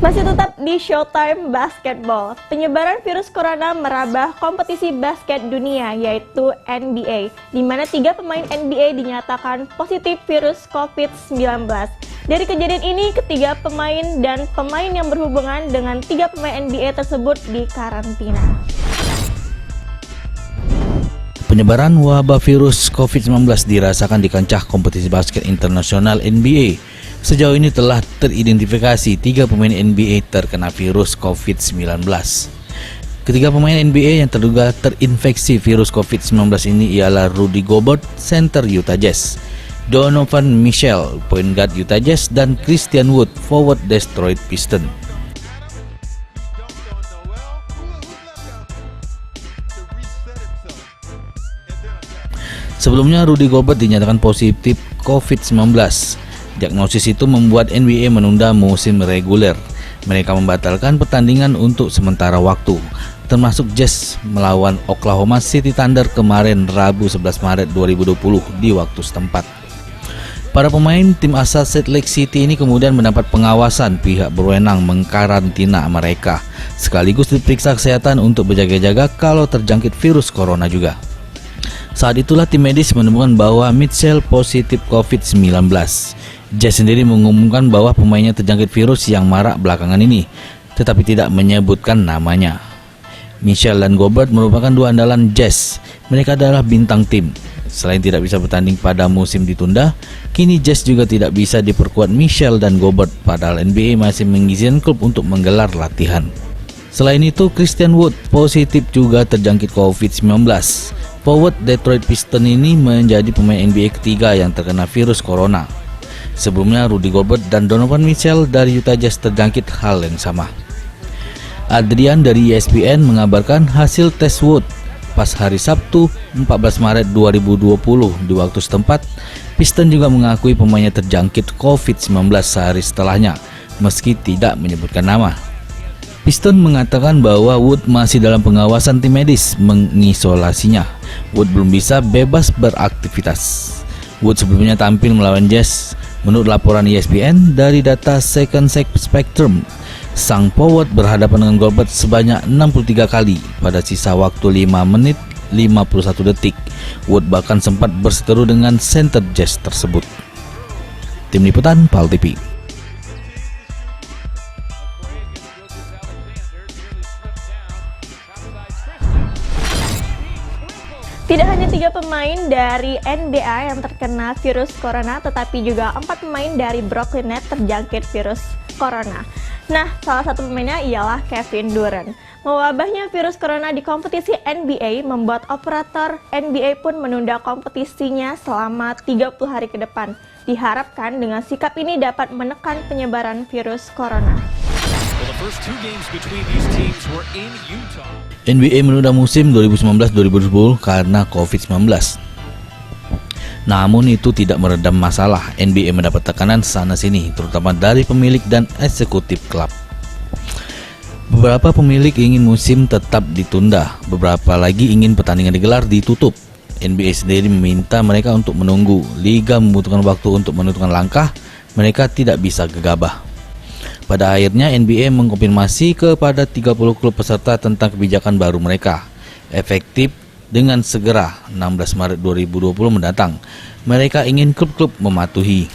Masih tetap di Showtime Basketball, penyebaran virus corona merambah kompetisi basket dunia yaitu NBA, di mana 3 pemain NBA dinyatakan positif virus COVID-19. Dari kejadian ini, ketiga pemain dan pemain yang berhubungan dengan 3 pemain NBA tersebut dikarantina. Penyebaran wabah virus COVID-19 dirasakan di kancah kompetisi basket internasional NBA. Sejauh ini telah teridentifikasi 3 pemain NBA terkena virus COVID-19. Ketiga pemain NBA yang terduga terinfeksi virus COVID-19 ini ialah Rudy Gobert, center Utah Jazz, Donovan Mitchell, point guard Utah Jazz, dan Christian Wood, forward Detroit Pistons. Sebelumnya Rudy Gobert dinyatakan positif COVID-19. Diagnosis itu membuat NBA menunda musim reguler. Mereka membatalkan pertandingan untuk sementara waktu, termasuk Jazz melawan Oklahoma City Thunder kemarin Rabu 11 Maret 2020 di waktu setempat. Para pemain tim asal Salt Lake City ini kemudian mendapat pengawasan pihak berwenang mengkarantina mereka, sekaligus diperiksa kesehatan untuk berjaga-jaga kalau terjangkit virus corona juga. Saat itulah tim medis menemukan bahwa Mitchell positif COVID-19. Jazz sendiri mengumumkan bahwa pemainnya terjangkit virus yang marak belakangan ini, tetapi tidak menyebutkan namanya. Mitchell dan Gobert merupakan 2 andalan Jazz. Mereka adalah bintang tim. Selain tidak bisa bertanding pada musim ditunda, kini Jazz juga tidak bisa diperkuat Mitchell dan Gobert, padahal NBA masih mengizinkan klub untuk menggelar latihan. Selain itu, Christian Wood positif juga terjangkit COVID-19. Forward Detroit Pistons ini menjadi pemain NBA ketiga yang terkena virus corona. Sebelumnya Rudy Gobert dan Donovan Mitchell dari Utah Jazz terjangkit hal yang sama. Adrian dari ESPN mengabarkan hasil tes Wood pas hari Sabtu 14 Maret 2020 di waktu setempat. Pistons juga mengakui pemainnya terjangkit COVID-19 sehari setelahnya, meski tidak menyebutkan nama. Pistons mengatakan bahwa Wood masih dalam pengawasan tim medis mengisolasinya. Wood belum bisa bebas beraktivitas. Wood sebelumnya tampil melawan Jazz. Menurut laporan ESPN, dari data Second Spectrum, sang forward berhadapan dengan Gobert sebanyak 63 kali pada sisa waktu 5 menit 51 detik. Wood bahkan sempat berseteru dengan center Jazz tersebut. Tim Liputan PAL TV. Tidak hanya 3 pemain dari NBA yang terkena virus corona, tetapi juga 4 pemain dari Brooklyn Nets terjangkit virus corona. Nah, salah satu pemainnya ialah Kevin Durant. Mewabahnya virus corona di kompetisi NBA membuat operator NBA pun menunda kompetisinya selama 30 hari ke depan. Diharapkan dengan sikap ini dapat menekan penyebaran virus corona. NBA menunda musim 2019-2020 karena COVID-19. Namun itu tidak meredam masalah. NBA mendapat tekanan sana-sini, terutama dari pemilik dan eksekutif klub. Beberapa pemilik ingin musim tetap ditunda, beberapa lagi ingin pertandingan digelar ditutup. NBA sendiri meminta mereka untuk menunggu. Liga membutuhkan waktu untuk menentukan langkah, mereka tidak bisa gegabah. Pada akhirnya NBA mengkonfirmasi kepada 30 klub peserta tentang kebijakan baru mereka, efektif dengan segera 16 Maret 2020 mendatang. Mereka ingin klub-klub mematuhi.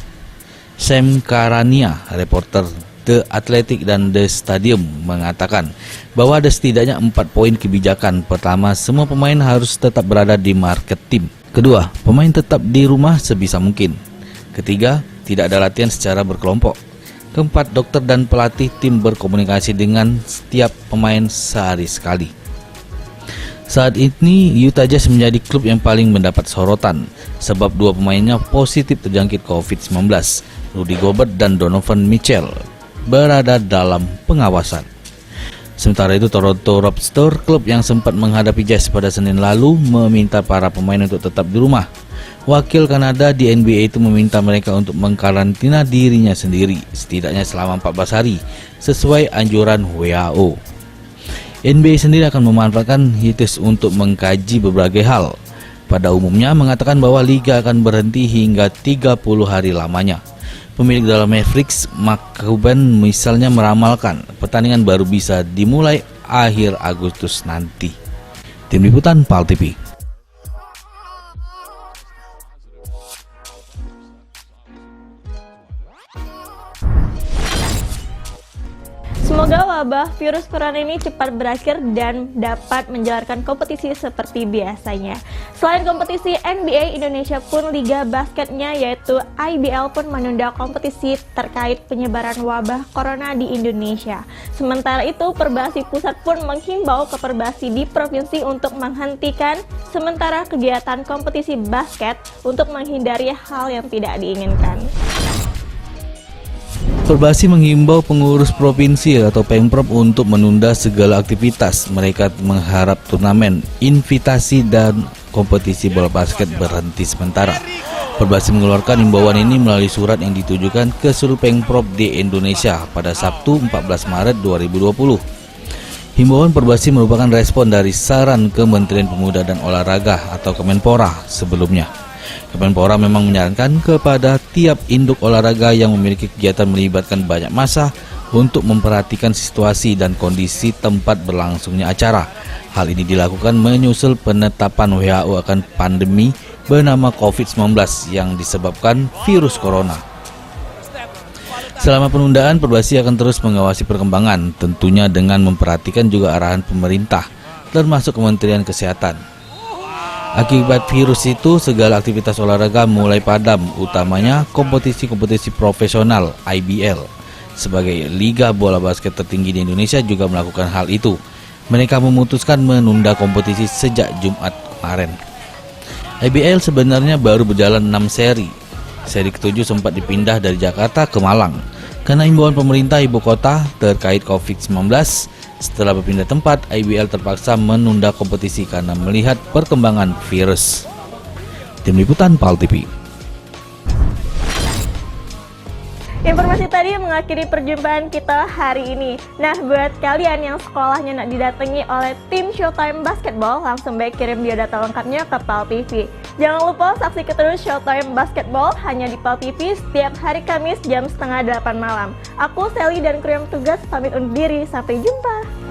Sam Karania, reporter The Athletic dan The Stadium, mengatakan bahwa ada setidaknya 4 poin kebijakan. Pertama, semua pemain harus tetap berada di market tim. Kedua, pemain tetap di rumah sebisa mungkin. Ketiga, tidak ada latihan secara berkelompok. Keempat, dokter dan pelatih tim berkomunikasi dengan setiap pemain sehari sekali. Saat ini Utah Jazz menjadi klub yang paling mendapat sorotan sebab 2 pemainnya positif terjangkit COVID-19. Rudy Gobert dan Donovan Mitchell berada dalam pengawasan. Sementara itu Toronto Raptors, klub yang sempat menghadapi Jazz pada Senin lalu, meminta para pemain untuk tetap di rumah. Wakil Kanada di NBA itu meminta mereka untuk mengkarantina dirinya sendiri setidaknya selama 14 hari sesuai anjuran WHO. NBA sendiri akan memanfaatkan hiatus untuk mengkaji berbagai hal. Pada umumnya mengatakan bahwa liga akan berhenti hingga 30 hari lamanya. Pemilik Dallas Mavericks, Mark Cuban, misalnya meramalkan pertandingan baru bisa dimulai akhir Agustus nanti. Tim Liputan PAL TV. Semoga wabah virus corona ini cepat berakhir dan dapat menjalankan kompetisi seperti biasanya. Selain kompetisi NBA, Indonesia pun liga basketnya yaitu IBL pun menunda kompetisi terkait penyebaran wabah corona di Indonesia. Sementara itu, Perbasi Pusat pun menghimbau ke Perbasi di provinsi untuk menghentikan sementara kegiatan kompetisi basket untuk menghindari hal yang tidak diinginkan. Perbasi menghimbau pengurus provinsi atau Pemprov untuk menunda segala aktivitas. Mereka mengharap turnamen, invitasi, dan kompetisi bola basket berhenti sementara. Perbasi mengeluarkan himbauan ini melalui surat yang ditujukan ke seluruh Pemprov di Indonesia pada Sabtu 14 Maret 2020. Himbauan Perbasi merupakan respon dari saran Kementerian Pemuda dan Olahraga atau Kemenpora sebelumnya. Kemenpora memang menyarankan kepada tiap induk olahraga yang memiliki kegiatan melibatkan banyak massa untuk memperhatikan situasi dan kondisi tempat berlangsungnya acara. Hal ini dilakukan menyusul penetapan WHO akan pandemi bernama COVID-19 yang disebabkan virus corona. Selama penundaan, Perbasi akan terus mengawasi perkembangan, tentunya dengan memperhatikan juga arahan pemerintah, termasuk Kementerian Kesehatan. Akibat virus itu, segala aktivitas olahraga mulai padam, utamanya kompetisi-kompetisi profesional IBL. Sebagai liga bola basket tertinggi di Indonesia juga melakukan hal itu. Mereka memutuskan menunda kompetisi sejak Jumat kemarin. IBL sebenarnya baru berjalan 6 seri. Seri ke-7 sempat dipindah dari Jakarta ke Malang karena imbauan pemerintah ibu kota terkait COVID-19. Setelah berpindah tempat, IBL terpaksa menunda kompetisi karena melihat perkembangan virus. Tim Liputan PAL TV. Informasi tadi mengakhiri perjumpaan kita hari ini. Nah, buat kalian yang sekolahnya nak didatangi oleh tim Showtime Basketball, langsung baik kirim biodata lengkapnya ke PAL TV. Jangan lupa saksikan terus Showtime Basketball hanya di PAL TV setiap hari Kamis jam 7:30 malam. Aku, Sally, dan kru yang tugas pamit undur diri. Sampai jumpa.